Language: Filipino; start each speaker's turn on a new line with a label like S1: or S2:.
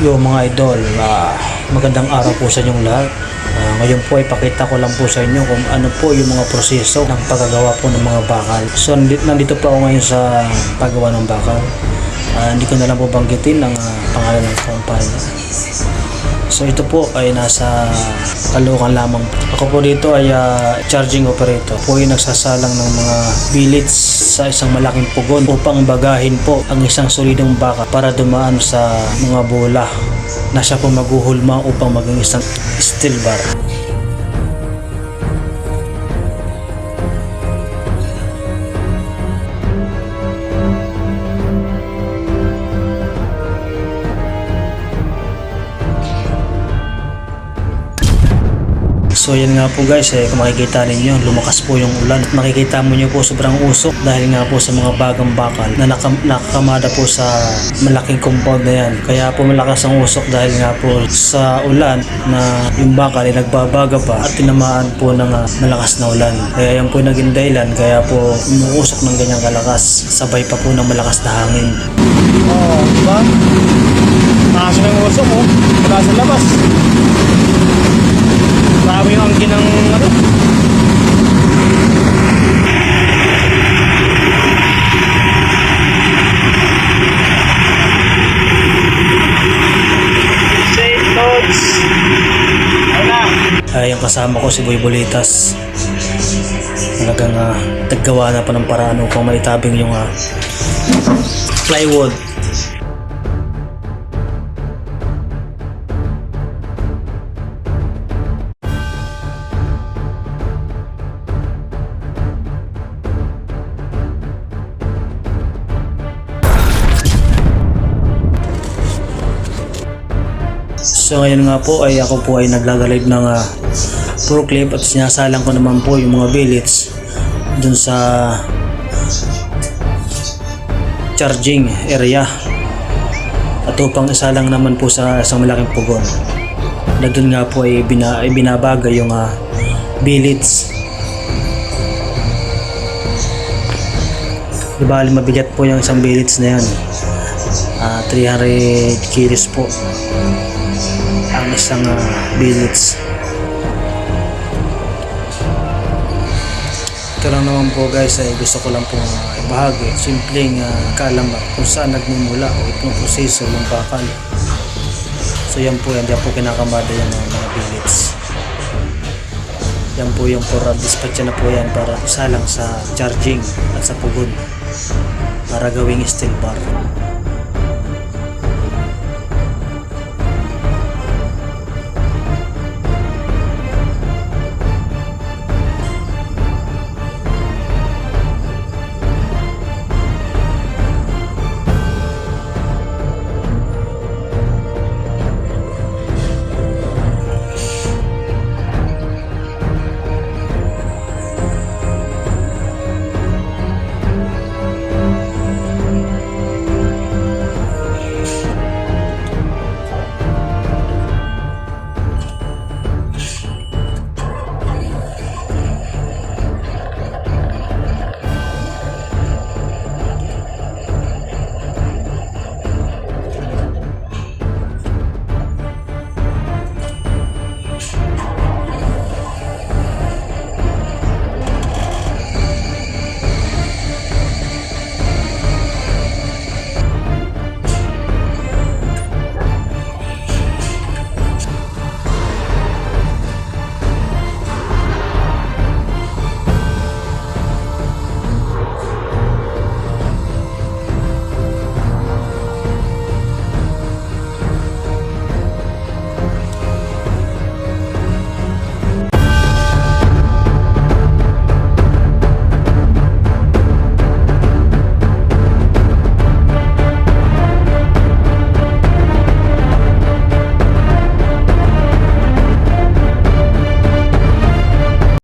S1: Yo mga idol, magandang araw po sa inyong lahat. Ngayon po ay pakita ko lang po sa inyo kung ano po yung mga proseso ng paggagawa po ng mga bakal. So nandito po ako ngayon sa paggawa ng bakal. Hindi ko na lang po banggitin ang pangalan ng kumpanya. So ito po ay nasa Caloocan lamang. Ako po dito ay charging operator. Po yung nagsasalang ng mga billets sa isang malaking pugon upang bagahin po ang isang solidong baka para dumaan sa mga bola na siya po maghuhulma upang maging isang steel bar. So yan nga po guys, kung makikita ninyo, lumakas po yung ulan. At makikita mo nyo po sobrang usok dahil nga po sa mga bagang bakal na nakakamada po sa malaking compound na yan. Kaya po malakas ang usok dahil nga po sa ulan na yung bakal ay nagbabaga pa at tinamaan po ng malakas na ulan. Kaya yan po yung naging dahilan, kaya po umuusok ng ganyang kalakas. Sabay pa po ng malakas na hangin.
S2: Oh, diba? Taas ng usok oh, mula sa labas. Marami yung angkin ng ano. Safe loads.
S1: Yung kasama ko si Boy Bolitas. Talagang naggawa na pa ng paraan upang maitabing yung plywood. So ngayon nga po ay ako po ay naglagalib ng forklift at sinasalang ko naman po yung mga billets dun sa charging area at upang isalang naman po sa isang malaking pugon na dun nga po ay binabaga yung billets. Ibali mabigat po yung isang billets na yan, 300 kilos po ang isang billets. Ito lang naman po guys ay gusto ko lang pong ibahagi simpleng kaalaman kung saan nagmumula o itong proseso ng bakal. So yan po, hindi po kinakamada yung mga billets. Yan po yung for dispatch na po yan para isalang sa charging at sa pugon para gawing steel bar.